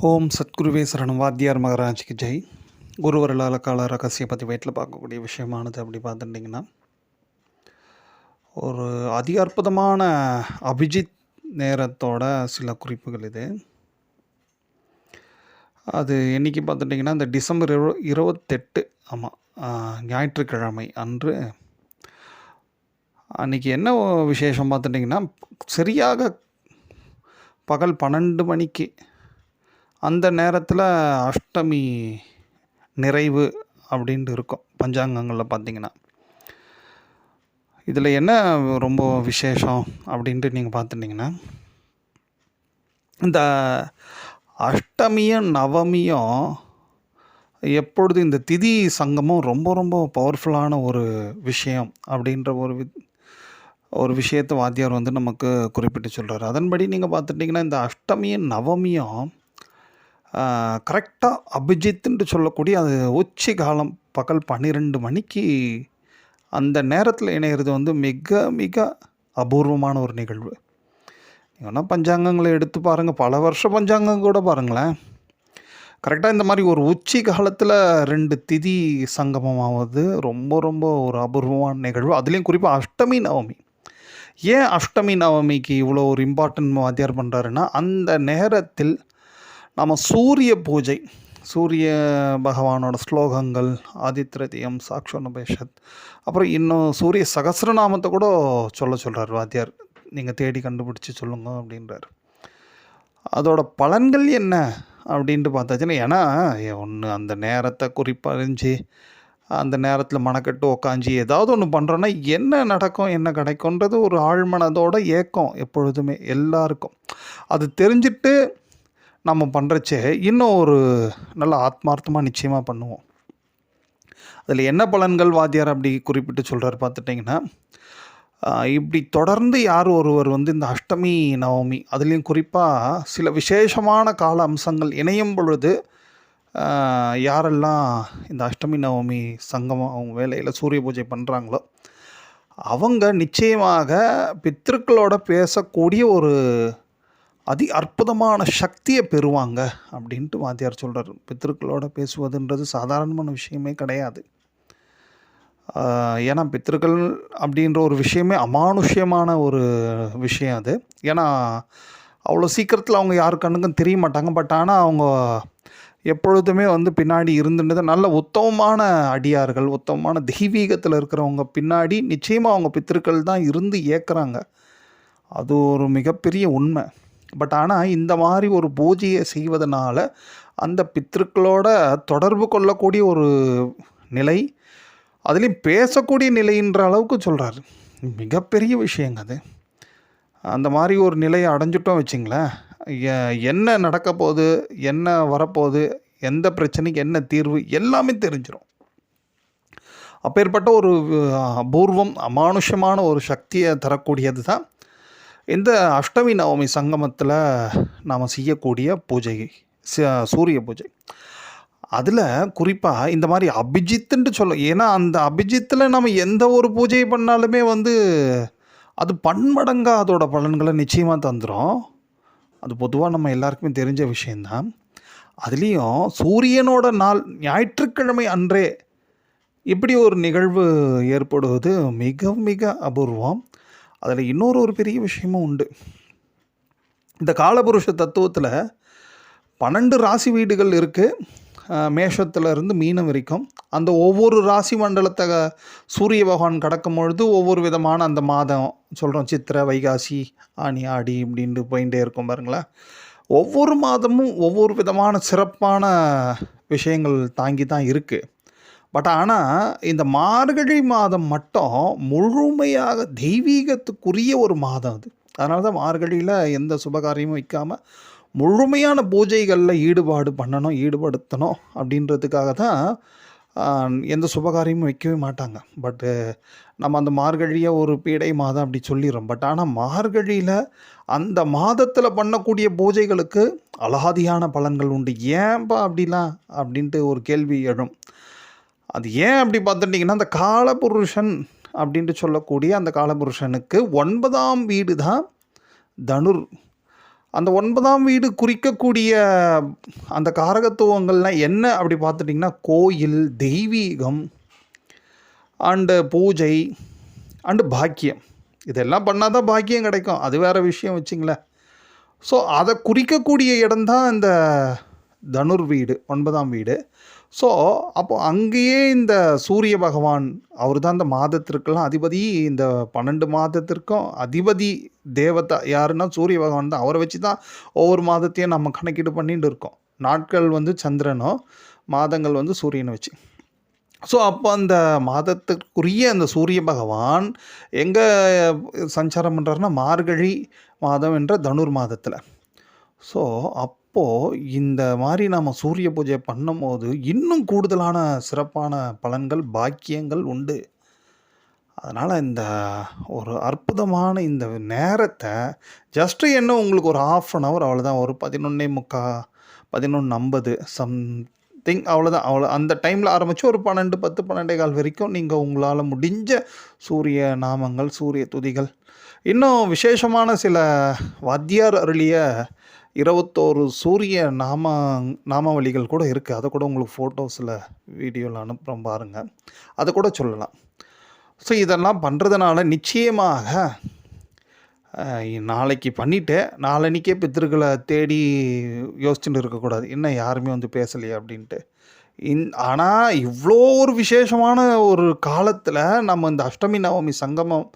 ஓம் சத்குருவே சரணம். வாத்தியார் மகாராஜ்க்கு ஜெய். குருவருளால் கால ரகசிய பற்றி வீட்டில் பார்க்கக்கூடிய விஷயமானது அப்படி பார்த்துட்டிங்கன்னா, ஒரு அதி அற்புதமான அபிஜித் நேரத்தோட சில குறிப்புகள் இது. அது என்றைக்கு பார்த்துட்டிங்கன்னா, இந்த டிசம்பர் 28 ஆமாம், ஞாயிற்றுக்கிழமை அன்று. அன்றைக்கி என்ன விசேஷம் பார்த்துட்டிங்கன்னா, சரியாக பகல் 12 மணிக்கு அந்த நேரத்தில் அஷ்டமி நிறைவு அப்படின்ட்டு இருக்கும் பஞ்சாங்கங்களில் பார்த்திங்கன்னா. இதில் என்ன ரொம்ப விசேஷம் அப்படின்ட்டு நீங்கள் பார்த்துட்டிங்கன்னா, இந்த அஷ்டமியும் நவமியும் எப்பொழுது இந்த திதி சங்கமும் ரொம்ப ரொம்ப பவர்ஃபுல்லான ஒரு விஷயம் அப்படின்ற ஒரு விஷயத்தை வாத்தியார் நமக்கு குறிப்பிட்டு சொல்கிறார். அதன்படி நீங்கள் பார்த்துட்டிங்கன்னா, இந்த அஷ்டமியும் நவமியும் கரெக்டாக அபிஜித்துன்ட்டு சொல்லக்கூடிய அது உச்சி காலம் பகல் 12 மணிக்கு அந்த நேரத்தில் இணையிறது மிக மிக அபூர்வமான ஒரு நிகழ்வு. நீங்கள் வேணால் பஞ்சாங்கங்களை எடுத்து பாருங்கள், பல வருஷம் பஞ்சாங்கம் கூட பாருங்களேன். கரெக்டாக இந்த மாதிரி ஒரு உச்சி காலத்தில் 2 திதி சங்கமமாவது ரொம்ப ரொம்ப ஒரு அபூர்வமான நிகழ்வு. அதுலேயும் குறிப்பாக அஷ்டமி நவமி. ஏன் அஷ்டமி நவமிக்கு இவ்வளோ ஒரு இம்பார்ட்டன்ட் வாத்தியார் பண்ணுறாருன்னா, அந்த நேரத்தில் நம்ம சூரிய பூஜை, சூரிய பகவானோட ஸ்லோகங்கள், ஆதித்யதியம், சாக்ஷோனபேஷத், அப்புறம் இன்னும் சூரிய சகஸ்ரநாமத்தை கூட சொல்கிறார் வாத்தியார். நீங்கள் தேடி கண்டுபிடிச்சி சொல்லுங்க அப்படின்றார். அதோட பலன்கள் என்ன அப்படின்ட்டு பார்த்தாச்சுன்னா, ஏன்னா ஒன்று அந்த நேரத்தை குறிப்பறிஞ்சு அந்த நேரத்தில் மனக்கட்டு உக்காஞ்சி ஏதாவது ஒன்று பண்ணுறோன்னா என்ன நடக்கும் என்ன கிடைக்கும்ன்றது ஒரு ஆழ்மனதோட ஏக்கம் எப்பொழுதுமே எல்லாருக்கும். அது தெரிஞ்சுட்டு நம்ம பண்ணுறச்சே இன்னும் ஒரு நல்ல ஆத்மார்த்தமாக நிச்சயமாக பண்ணுவோம். அதில் என்ன பலன்கள் வாத்தியார் அப்படி குறிப்பிட்டு சொல்கிறார் பார்த்துட்டிங்கன்னா, இப்படி தொடர்ந்து யார் ஒருவர் இந்த அஷ்டமி நவமி அதுலேயும் குறிப்பாக சில விசேஷமான கால அம்சங்கள் இணையும் பொழுது யாரெல்லாம் இந்த அஷ்டமி நவமி சங்கமம் அவங்க வேலையில் சூரிய பூஜை பண்ணுறாங்களோ அவங்க நிச்சயமாக பித்ருக்களோட பேசக்கூடிய ஒரு அதி அற்புதமான சக்தியை பெறுவாங்க அப்படின்ட்டு வாத்தியார் சொல்கிறார். பித்ருக்களோட பேசுவதுன்றது சாதாரணமான விஷயமே கிடையாது. ஏன்னா பித்ருக்கள் அப்படின்ற ஒரு விஷயமே அமானுஷ்யமான ஒரு விஷயம் அது. ஏன்னா அவ்வளோ சீக்கிரத்தில் அவங்க யார் கண்ணுக்கும் தெரிய மாட்டாங்க. பட் ஆனால் அவங்க எப்பொழுதுமே பின்னாடி இருந்துட்டு நல்ல உத்தமமான அடியார்கள், உத்தமமான தெய்வீகத்தில் இருக்கிறவங்க பின்னாடி நிச்சயமாக அவங்க பித்ருக்கள் தான் இருந்து இயக்குறாங்க. அது ஒரு மிகப்பெரிய உண்மை. பட் ஆனால் இந்த மாதிரி ஒரு பூஜையை செய்வதனால அந்த பித்ருக்களோட தொடர்பு கொள்ளக்கூடிய ஒரு நிலை, அதுலேயும் பேசக்கூடிய நிலைன்ற அளவுக்கு சொல்கிறாரு. மிகப்பெரிய விஷயங்க அது. அந்த மாதிரி ஒரு நிலையை அடைஞ்சிட்டோம் வச்சிங்களேன், என்ன நடக்க போகுது, என்ன வரப்போகுது, எந்த பிரச்சனைக்கு என்ன தீர்வு எல்லாமே தெரிஞ்சிடும். அப்பேற்பட்ட ஒரு அபூர்வம் அமானுஷமான ஒரு சக்தியை தரக்கூடியது தான் இந்த அஷ்டமி நவமி சங்கமத்தில் நாம் செய்யக்கூடிய பூஜை, சூரிய பூஜை. அதில் குறிப்பாக இந்த மாதிரி அபிஜித்துன்ட்டு சொல்ல, ஏன்னா அந்த அபிஜித்தில் நம்ம எந்த ஒரு பூஜையை பண்ணாலுமே அது பன்மடங்காக அதோட பலன்களை நிச்சயமாக தந்துடும். அது பொதுவாக நம்ம எல்லாருக்குமே தெரிஞ்ச விஷயந்தான். அதுலேயும் சூரியனோட நாள் ஞாயிற்றுக்கிழமை அன்றே இப்படி ஒரு நிகழ்வு ஏற்படுவது மிக மிக அபூர்வம். அதில் இன்னொரு பெரிய விஷயமும் உண்டு. இந்த காலபுருஷ தத்துவத்தில் 12 ராசி வீடுகள் இருக்குது, மேஷத்துலேருந்து மீனம் வரைக்கும். அந்த ஒவ்வொரு ராசி மண்டலத்தை சூரிய பகவான் கடக்கும் பொழுது ஒவ்வொரு விதமான அந்த மாதம் சொல்கிறோம், சித்திரை, வைகாசி, ஆனி, ஆடி இப்படின்ட்டு போயிட்டே இருக்கும் பாருங்களேன். ஒவ்வொரு மாதமும் ஒவ்வொரு விதமான சிறப்பான விஷயங்கள் தாங்கி தான் இருக்குது. பட் ஆனால் இந்த மார்கழி மாதம் மட்டும் முழுமையாக தெய்வீகத்துக்குரிய ஒரு மாதம் அது. அதனால தான் மார்கழியில் எந்த சுபகாரியமும் வைக்காமல் முழுமையான பூஜைகளில் ஈடுபடுத்தணும் அப்படின்றதுக்காக தான் எந்த சுபகாரியமும் வைக்கவே மாட்டாங்க. பட்டு நம்ம அந்த மார்கழியை ஒரு பீடை மாதம் அப்படி சொல்லிடுறோம். பட் ஆனால் மார்கழியில் அந்த மாதத்தில் பண்ணக்கூடிய பூஜைகளுக்கு அலாதியான பலன்கள் உண்டு. ஏன்பா அப்படிலாம் அப்படின்ட்டு ஒரு கேள்வி எழும். அது ஏன் அப்படி பார்த்துட்டிங்கன்னா, அந்த காலபுருஷன் அப்படின்ட்டு சொல்லக்கூடிய அந்த காலபுருஷனுக்கு 9ஆம் வீடு தான் தனுர். அந்த 9ஆம் வீடு குறிக்கக்கூடிய அந்த காரகத்துவங்கள்லாம் என்ன அப்படி பார்த்துட்டிங்கன்னா, கோயில், தெய்வீகம் அண்டு பூஜை அண்டு பாக்கியம். இதெல்லாம் பண்ணா தான் பாக்கியம் கிடைக்கும். அது வேறு விஷயம் வச்சுங்களேன். ஸோ அதை குறிக்கக்கூடிய இடம் தான் இந்த தனுர் வீடு, 9ஆம் வீடு. ஸோ அப்போ அங்கேயே இந்த சூரிய பகவான் அவர் தான் இந்த மாதத்திற்கெல்லாம் அதிபதி. இந்த 12 மாதத்திற்கும் அதிபதி தேவதா யாருன்னா சூரிய பகவான் தான். அவரை வச்சு தான் ஒவ்வொரு மாதத்தையும் நம்ம கணக்கீடு பண்ணிட்டு இருக்கோம். நாட்கள் வந்து சந்திரனும், மாதங்கள் வந்து சூரியனை வச்சு. ஸோ அப்போ அந்த மாதத்துக்குரிய அந்த சூரிய பகவான் எங்கே சஞ்சாரம் பண்ணுறாருன்னா, மார்கழி மாதம் என்ற தனுர் மாதத்தில். ஸோ அப்போது இந்த மாதிரி நம்ம சூரிய பூஜை பண்ணும்போது இன்னும் கூடுதலான சிறப்பான பலன்கள், பாக்கியங்கள் உண்டு. அதனால் இந்த ஒரு அற்புதமான இந்த நேரத்தை ஜஸ்ட்டு என்ன உங்களுக்கு ஒரு 1/2 hour அவ்வளோதான். ஒரு 11:45, 11:50 சம்திங் அவ்வளோதான். அந்த டைமில் ஆரம்பித்து ஒரு 12, 10, 12:15 வரைக்கும் நீங்கள் உங்களால் முடிஞ்ச சூரிய நாமங்கள், சூரிய துதிகள், இன்னும் விசேஷமான சில வாத்தியார் அருளிய 21 சூரிய நாமாவளிகள் கூட இருக்குது. அதை கூட உங்களுக்கு ஃபோட்டோஸில், வீடியோவில் அனுப்புகிறோம் பாருங்கள். அதை கூட சொல்லலாம். ஸோ இதெல்லாம் பண்ணுறதுனால நிச்சயமாக நாளைக்கு பண்ணிவிட்டு நாளன்னைக்கே பித்திருக்களை தேடி யோசிச்சுட்டு இருக்கக்கூடாது, என்ன யாருமே வந்து பேசலையே அப்படின்ட்டு. ஆனால் இவ்வளோ ஒரு விசேஷமான ஒரு காலத்தில் நம்ம இந்த அஷ்டமி நவமி சங்கமம்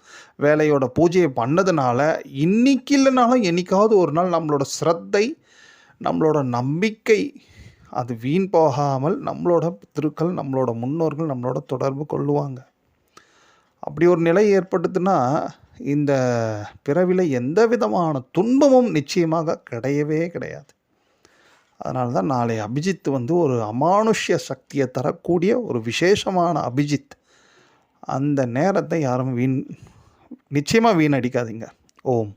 வேலையோட பூஜையை பண்ணதுனால இன்றைக்கி இல்லைனாலும் என்றைக்காவது ஒரு நாள் நம்மளோட ஸ்ரத்தை, நம்மளோட நம்பிக்கை அது வீண் போகாமல் நம்மளோட பித்திருக்கள், நம்மளோட முன்னோர்கள் நம்மளோட தொடர்பு கொள்ளுவாங்க. அப்படி ஒரு நிலை ஏற்பட்டுதுன்னா இந்த பிறவில எந்த விதமான துன்பமும் நிச்சயமாக கிடையவே கிடையாது. அதனால தான் நாளை அபிஜித் வந்து ஒரு அமானுஷ்ய சக்தியை தரக்கூடிய ஒரு விசேஷமான அபிஜித். அந்த நேரத்தை யாரும் நிச்சயமாக வீணடிக்காதீங்க. ஓம்.